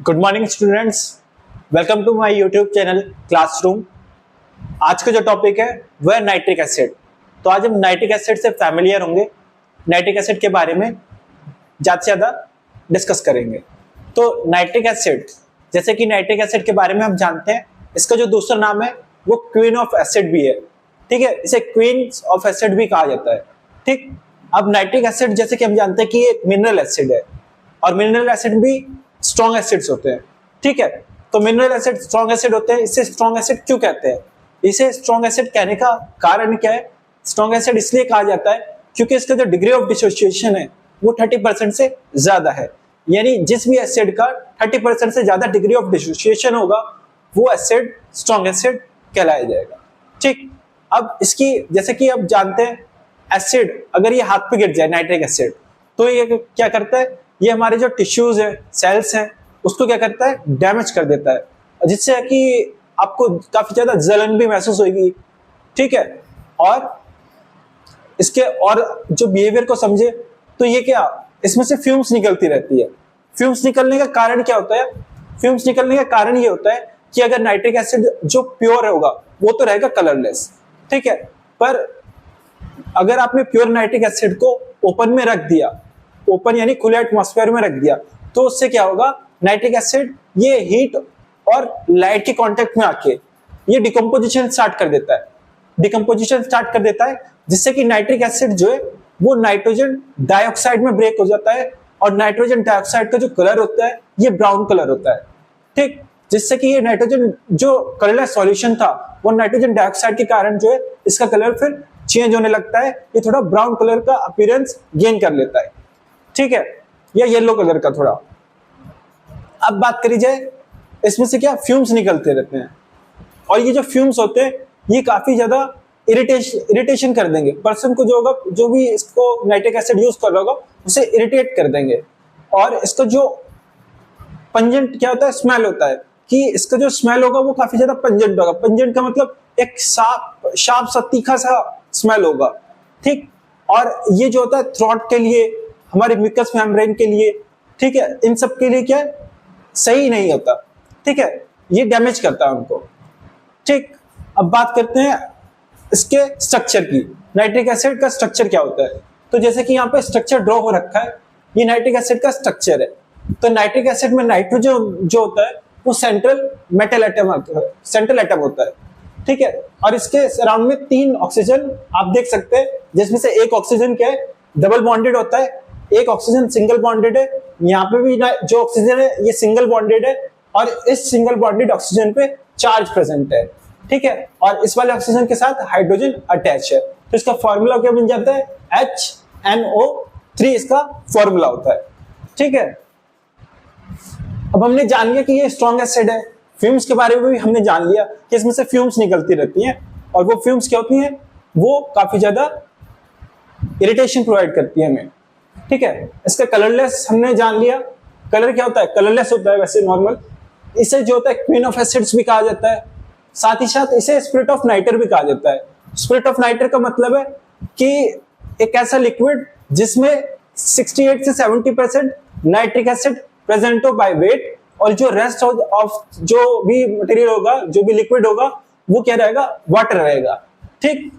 Good morning students, welcome to my YouTube channel classroom. आज का जो टॉपिक है वह है नाइट्रिक एसिड। तो आज हम नाइट्रिक एसिड से फैमिलियर होंगे, नाइट्रिक एसिड के बारे में ज़्यादा से ज़्यादा डिस्कस करेंगे। तो नाइट्रिक एसिड, जैसे कि नाइट्रिक एसिड के बारे में हम जानते हैं, इसका जो दूसरा नाम है वो क्वीन ऑफ एसिड भी है। ठीक है, इसे क्वीन ऑफ एसिड भी कहा जाता है। ठीक, अब नाइट्रिक एसिड जैसे कि हम जानते हैं कि एक मिनरल एसिड है और मिनरल एसिड भी स्ट्रॉन्ग एसिड्स होते हैं। ठीक है, तो मिनरल एसिड स्ट्रॉन्ग एसिड होते हैं। इसे स्ट्रॉन्ग एसिड क्यों कहते हैं? इसे स्ट्रॉन्ग एसिड कहने का कारण क्या है? स्ट्रॉन्ग एसिड इसलिए कहा जाता है क्योंकि इसका जो डिग्री ऑफ डिसोसिएशन है वो 30% से ज्यादा है। यानी जिस भी एसिड का 30% से ज्यादा डिग्री ऑफ डिसोसिएशन होगा वो एसिड स्ट्रॉन्ग एसिड कहलाया जाएगा। ठीक, अब इसकी जैसे कि अब जानते हैं एसिड अगर ये हाथ पे गिर जाए नाइट्रिक एसिड तो ये क्या करता है? ये हमारे जो टिश्यूज है, सेल्स हैं, उसको क्या करता है? डैमेज कर देता है, जिससे कि आपको काफी ज्यादा जलन भी महसूस होगी। ठीक है, और इसके और जो बिहेवियर को समझे तो ये क्या, इसमें से फ्यूम्स निकलती रहती है। फ्यूम्स निकलने का कारण क्या होता है? फ्यूम्स निकलने का कारण ये होता है कि अगर नाइट्रिक एसिड जो प्योर होगा वो तो रहेगा कलरलेस। ठीक है, पर अगर आपने प्योर नाइट्रिक एसिड को ओपन में रख दिया, ओपन यानी खुले एटमॉस्फेयर में रख दिया, तो उससे क्या होगा? नाइट्रिक एसिड ये हीट और लाइट के कांटेक्ट में आके ये डिकम्पोजिशन स्टार्ट कर देता है। डिकम्पोजिशन स्टार्ट कर देता है जिससे कि नाइट्रिक एसिड जो है वो नाइट्रोजन डाइऑक्साइड में ब्रेक हो जाता है और नाइट्रोजन डाइऑक्साइड का जो कलर होता है ये ब्राउन कलर होता है। ठीक, जिससे कि ये नाइट्रोजन जो कलरलेस सॉल्यूशन था वो नाइट्रोजन डाइऑक्साइड के कारण जो है इसका कलर फिर चेंज होने लगता है, ये थोड़ा ब्राउन कलर का अपीयरेंस गेन कर लेता है। ठीक है, या येलो कलर का थोड़ा। अब बात करी जाए इसमें से क्या फ्यूम्स निकलते रहते हैं और ये जो फ्यूम्स होते हैं ये काफी ज्यादा इरिटेशन कर देंगे पर्सन को, जो होगा, जो भी इसको नाइट्रिक एसिड यूज कर रहा होगा उसे इरिटेट कर देंगे। और इसका जो पंजेंट क्या होता है, स्मेल होता है, कि इसका जो स्मेल होगा वो काफी ज्यादा पंजेंट होगा। पंजेंट का मतलब एक शार्प सा तीखा सा स्मेल होगा। ठीक, और ये जो होता है थ्रोट के लिए, हमारे म्यूकस मेम्ब्रेन के लिए, ठीक है, इन सब के लिए क्या सही नहीं होता। ठीक है, ये डैमेज करता है उनको। ठीक, अब बात करते हैं इसके स्ट्रक्चर की। नाइट्रिक एसिड का स्ट्रक्चर क्या होता है? तो जैसे कि यहाँ पे स्ट्रक्चर ड्रॉ हो रखा है, ये नाइट्रिक एसिड का स्ट्रक्चर है। तो नाइट्रिक एसिड में नाइट्रोजन जो होता है वो central metal atom, central atom होता है। ठीक है, और इसके सराउंड में 3 ऑक्सीजन आप देख सकते हैं, जिसमें से एक ऑक्सीजन क्या है, डबल बॉन्डेड होता है, एक ऑक्सीजन सिंगल बॉन्डेड है। यहाँ पे भी जो ऑक्सीजन है ये सिंगल बॉन्डेड है और इस सिंगल बॉन्डेड ऑक्सीजन पे चार्ज प्रेजेंट है। ठीक है, और इस वाले ऑक्सीजन के साथ हाइड्रोजन अटैच है। तो इसका फॉर्मूला क्या बन जाता है? HNO3 इसका फॉर्मूला होता है। ठीक है, अब हमने जान लिया कि ये स्ट्रॉन्ग एसिड है। फ्यूम्स के बारे में भी हमने जान लिया कि इसमें से फ्यूम्स निकलती रहती हैं और वो फ्यूम्स क्या होती हैं, वो काफी ज्यादा इरिटेशन प्रोवाइड करती है हमें। ठीक है, इसका कलरलेस हमने जान लिया। कलर क्या होता है? कलरलेस होता है वैसे नॉर्मल। इसे जो होता है क्वीन ऑफ एसिड्स भी कहा जाता है। साथ ही साथ इसे स्पिरिट ऑफ नाइटर भी कहा जाता है। स्पिरिट ऑफ नाइटर का मतलब है कि एक ऐसा लिक्विड जिसमें 68 से 70% नाइट्रिक एसिड प्रेजेंट हो बाय वेट, और जो रेस्ट ऑफ जो भी मटेरियल होगा, जो भी लिक्विड होगा, वो क्या रहेगा? वाटर रहेगा। ठीक,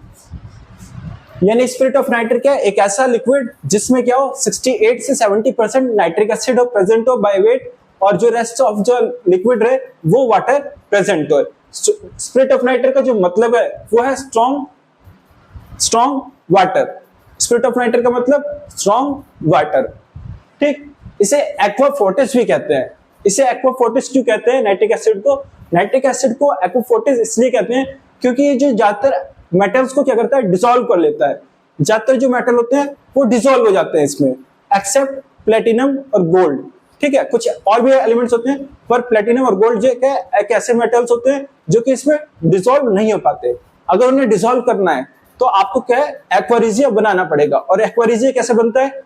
यानी स्पिरिट ऑफ नाइटर क्या है? एक ऐसा लिक्विड जिसमें क्या हो 68 से 70% नाइट्रिक एसिड हो प्रेजेंट हो बाय वेट, और जो रेस्ट ऑफ जो लिक्विड है वो वाटर प्रेजेंट हो। स्पिरिट ऑफ नाइटर का जो मतलब है वो है strong water. Spirit of nitre का मतलब स्ट्रॉन्ग वाटर। ठीक, इसे एक्वा फोर्टिस भी कहते हैं। इसे एक्वा फोर्टिस क्यों कहते हैं नाइट्रिक एसिड को? नाइट्रिक एसिड को एक्वा फोर्टिस इसलिए कहते हैं क्योंकि ये जो ज्यादातर मेटल्स को क्या करता है? डिसॉल्व कर लेता है। ज्यादातर जो मेटल होते हैं वो डिसॉल्व हो जाते हैं इसमें, एक्सेप्ट प्लेटिनम और गोल्ड। ठीक है, कुछ और भी एलिमेंट्स होते हैं पर प्लेटिनम और गोल्ड जो क्या एक ऐसे मेटल्स होते हैं जो कि इसमें डिसॉल्व नहीं हो पाते। अगर उन्हें डिसॉल्व करना है तो आपको क्या है? एक्वारिजिया बनाना पड़ेगा। और एक्वारिजिया कैसे बनता है?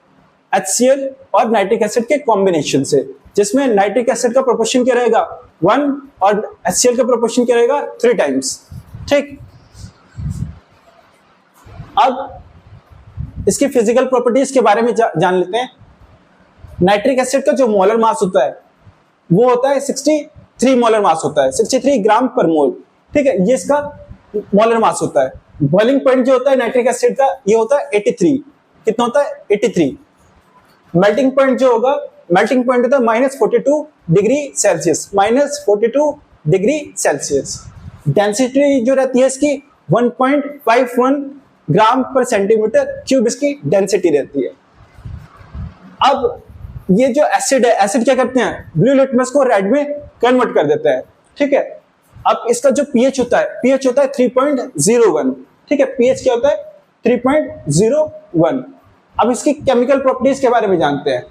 HCl और नाइट्रिक एसिड के कॉम्बिनेशन से, जिसमें नाइट्रिक एसिड का प्रोपोर्शन क्या रहेगा? 1 और HCl का प्रोपोर्शन क्या रहेगा? 3 टाइम्स। ठीक, अब इसकी फिजिकल प्रॉपर्टीज के बारे में जान लेते हैं। नाइट्रिक एसिड का जो मोलर मास होता है वो होता है 63 मोलर मास होता है, 63 ग्राम पर मोल। ठीक है, ये इसका मोलर मास होता है। बॉइलिंग पॉइंट जो होता है नाइट्रिक एसिड का ये होता है 83। कितना होता है? 83। मेल्टिंग पॉइंट जो होगा, मेल्टिंग पॉइंट होता है -42 degree Celsius, -42 degree Celsius. Density जो रहती है इसकी 1.51 ग्राम पर सेंटीमीटर क्यूब इसकी डेंसिटी रहती है। अब ये जो एसिड है, एसिड क्या करते हैं? ब्लू लिटमस को रेड में कन्वर्ट कर देता है। ठीक है, अब इसका जो पीएच होता है, पीएच होता है 3.01। ठीक है, पीएच क्या होता है? 3.01। अब इसकी केमिकल प्रॉपर्टीज के बारे में जानते हैं।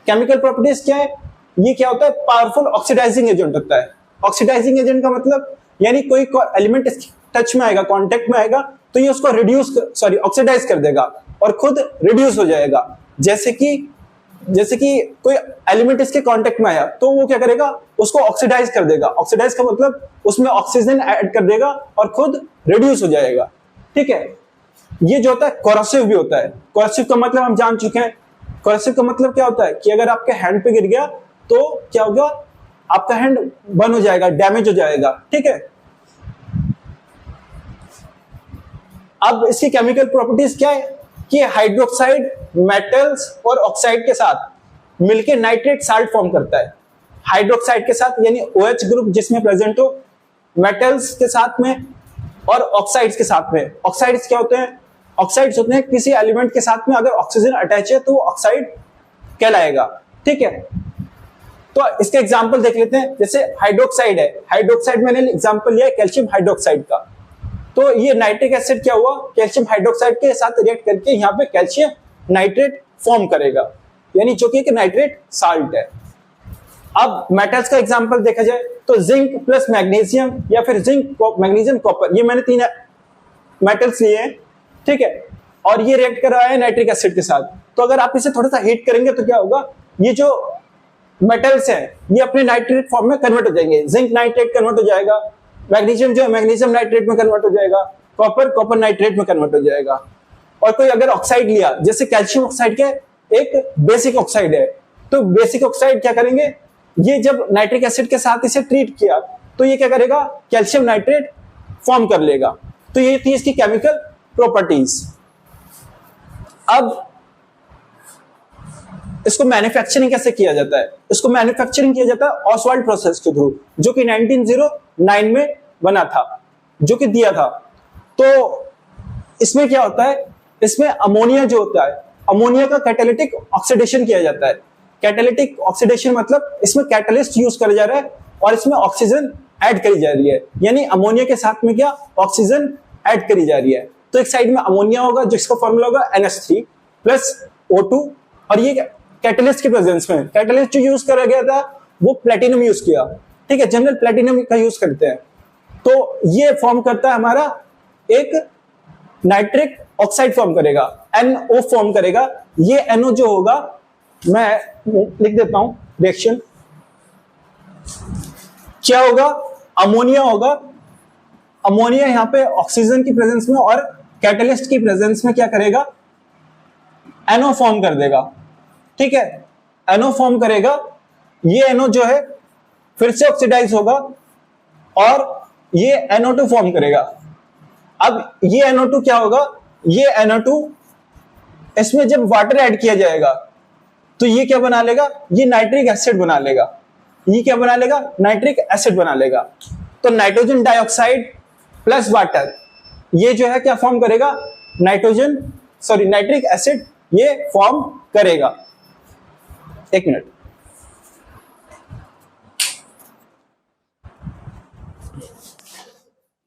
केमिकल प्रॉपर्टीज क्या है? ये क्या होता है? पावरफुल ऑक्सीडाइजिंग एजेंट होता है। ऑक्सीडाइजिंग एजेंट का मतलब यानी कोई एलिमेंट टच में आएगा, कांटेक्ट में आएगा, तो ये उसको ऑक्सीडाइज कर देगा और खुद रिड्यूस हो जाएगा। जैसे कि कोई एलिमेंट इसके कांटेक्ट में आया तो वो क्या करेगा? उसको ऑक्सीडाइज कर देगा। ऑक्सीडाइज का मतलब उसमें ऑक्सीजन ऐड कर देगा और खुद रिड्यूस हो जाएगा। ठीक है, ये जो होता है कोरोसिव भी होता है। कोरोसिव का मतलब हम जान चुके हैं। कोरोसिव का मतलब क्या होता है कि अगर आपके हैंड पे गिर गया तो क्या होगा? आपका हैंड बर्न हो जाएगा, डैमेज हो जाएगा। ठीक है, अब इसकी केमिकल प्रॉपर्टीज क्या है कि हाइड्रोक्साइड मेटल्स और ऑक्साइड के साथ मिलकर नाइट्रेट साल्ट फॉर्म करता है। हाइड्रोक्साइड के साथ यानी OH ग्रुप जिसमें प्रेजेंट हो, मेटल्स के साथ में और ऑक्साइड्स के साथ में। ऑक्साइड्स क्या होते हैं? ऑक्साइड्स होते हैं किसी एलिमेंट के साथ में अगर ऑक्सीजन अटैच है तो वो ऑक्साइड कहलाएगा। ठीक है, तो इसके एग्जांपल देख लेते हैं। जैसे हाइड्रोक्साइड है, हाइड्रोक्साइड मैंने एग्जांपल लिया है कैल्शियम हाइड्रोक्साइड का। तो ये नाइट्रिक एसिड क्या हुआ? कैल्शियम हाइड्रोक्साइड के साथ रिएक्ट करके यहाँ पे कैल्शियम नाइट्रेट फॉर्म करेगा, यानी जो कि एक नाइट्रेट साल्ट है। अब मेटल्स का एग्जांपल देखा जाए तो जिंक प्लस मैग्नीशियम या फिर जिंक मैग्नीशियम कॉपर, ये मैंने 3 मेटल्स लिए हैं। ठीक है, और ये रिएक्ट कर रहा है नाइट्रिक एसिड के साथ। तो अगर आप इसे थोड़ा सा हीट करेंगे तो क्या होगा? ये जो मेटल्स हैं ये अपने नाइट्रेट फॉर्म में कन्वर्ट हो जाएंगे। जिंक नाइट्रेट कन्वर्ट हो जाएगा, मैग्नीशियम जो है मैग्नीशियम नाइट्रेट में कन्वर्ट हो जाएगा, कॉपर नाइट्रेट में कन्वर्ट हो जाएगा। और कोई अगर ऑक्साइड लिया, जैसे कैल्शियम ऑक्साइड के एक बेसिक ऑक्साइड है, तो बेसिक ऑक्साइड क्या करेंगे? ये जब नाइट्रिक एसिड के साथ इसे ट्रीट किया तो ये क्या करेगा? कैल्शियम नाइट्रेट फॉर्म कर लेगा। तो ये थी इसकी केमिकल प्रॉपर्टीज। अब इसको मैन्युफैक्चरिंग कैसे किया जाता है? इसको मैन्युफैक्चरिंग किया जाता है ऑसवाल्ड प्रोसेस के थ्रू, जो कि 1909 में बना था, जो कि दिया था। तो इसमें क्या होता है? इसमें अमोनिया जो होता है, अमोनिया का कैटालिटिक ऑक्सीडेशन किया जाता है। कैटालिटिक ऑक्सीडेशन मतलब इसमें कैटलिस्ट यूज करा जा रहा है और इसमें ऑक्सीजन ऐड करी जा रही है, यानी अमोनिया के साथ में क्या? ऑक्सीजन ऐड करी जा रही है। तो एक साइड में अमोनिया होगा जिसका फॉर्मूला होगा NH3 प्लस O2, और ये कैटलिस्ट के प्रेजेंस में, कैटलिस्ट जो यूज करा गया था वो प्लेटिनम यूज किया। ठीक है, जनरल प्लेटिनम का यूज करते हैं। तो ये फॉर्म करता है हमारा एक नाइट्रिक ऑक्साइड फॉर्म करेगा, NO फॉर्म करेगा। ये NO जो होगा, मैं लिख देता हूं रिएक्शन क्या होगा? अमोनिया होगा। अमोनिया यहां पे ऑक्सीजन की प्रेजेंस में और कैटलिस्ट की प्रेजेंस में क्या करेगा? NO फॉर्म कर देगा। ठीक है, NO फॉर्म करेगा। ये NO जो है फिर से ऑक्सीडाइज होगा और ये NO2 फॉर्म करेगा। अब ये NO2 क्या होगा? ये NO2 इसमें जब वाटर ऐड किया जाएगा तो ये क्या बना लेगा? ये नाइट्रिक एसिड बना लेगा। ये क्या बना लेगा? नाइट्रिक एसिड बना लेगा। तो नाइट्रोजन डाइऑक्साइड प्लस वाटर, ये जो है क्या फॉर्म करेगा? नाइट्रिक एसिड ये फॉर्म करेगा। एक मिनट,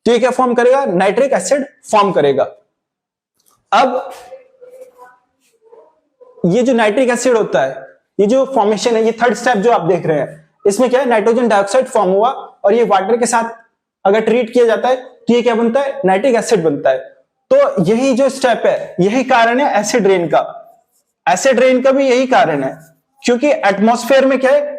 तो ये क्या फॉर्म करेगा? नाइट्रिक एसिड फॉर्म करेगा। अब ये जो नाइट्रिक एसिड होता है, ये जो फॉर्मेशन है, ये थर्ड स्टेप जो आप देख रहे हैं, इसमें क्या है? नाइट्रोजन डाइऑक्साइड फॉर्म हुआ और ये वाटर के साथ अगर ट्रीट किया जाता है तो ये क्या बनता है? नाइट्रिक एसिड बनता है। तो यही जो स्टेप है, यही कारण है एसिड रेन का। एसिड रेन का भी यही कारण है, क्योंकि एटमॉस्फेयर में क्या है?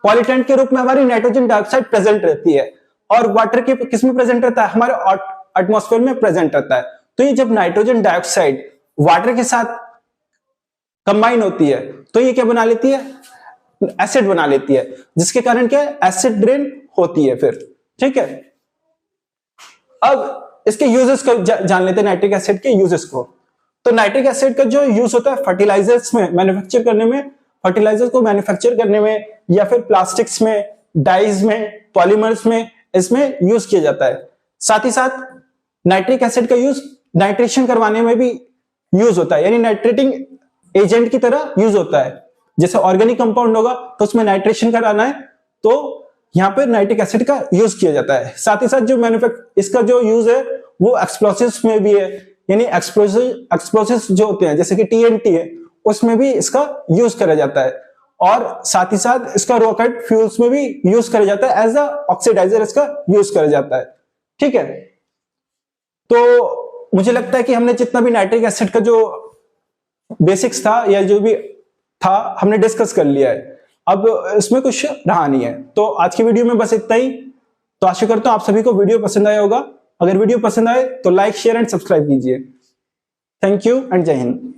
पॉल्यूटेंट के रूप में हमारी नाइट्रोजन डाइऑक्साइड प्रेजेंट रहती है और वाटर के किस में प्रेजेंट रहता है? हमारे एटमॉस्फेयर में प्रेजेंट रहता है। तो ये जब नाइट्रोजन डाइऑक्साइड वाटर के साथ कंबाइन होती है तो ये क्या बना लेती है? एसिड बना लेती है, जिसके कारण क्या है, एसिड रेन होती है फिर। ठीक है, अब इसके यूजेस को जान लेते हैं, नाइट्रिक एसिड के यूजेस को। तो नाइट्रिक एसिड का जो यूज होता है फर्टिलाइजर्स में मैन्युफैक्चर करने में, फर्टिलाइजर को मैन्युफैक्चर करने में, या फिर प्लास्टिक्स में, डाइज में, पॉलीमर्स में, इसमें यूज किया जाता है। साथ ही साथ नाइट्रिक एसिड का यूज नाइट्रेशन करवाने में भी यूज होता है, यानी नाइट्रेटिंग एजेंट की तरह यूज होता है। जैसे ऑर्गेनिक कंपाउंड होगा तो उसमें नाइट्रेशन कराना है, तो यहां पर नाइट्रिक एसिड का यूज किया जाता है। साथ ही साथ जो इसका जो यूज है वो एक्सप्लोसिव्स में भी है, यानी एक्सप्लोसिव्स जो होते हैं जैसे कि TNT है, उसमें भी इसका यूज करा जाता है। और साथ ही साथ इसका रॉकेट फ्यूल्स में भी यूज करा जाता है, एज अ ऑक्सीडाइजर इसका यूज करा जाता है। ठीक है, तो मुझे लगता है कि हमने जितना भी नाइट्रिक एसिड का जो बेसिक्स था या जो भी था हमने डिस्कस कर लिया है, अब इसमें कुछ रहा नहीं है। तो आज की वीडियो में बस इतना ही। तो आशा करता हूं आप सभी को वीडियो पसंद आया होगा। अगर वीडियो पसंद आए तो लाइक, शेयर एंड सब्सक्राइब कीजिए। थैंक यू एंड जय हिंद।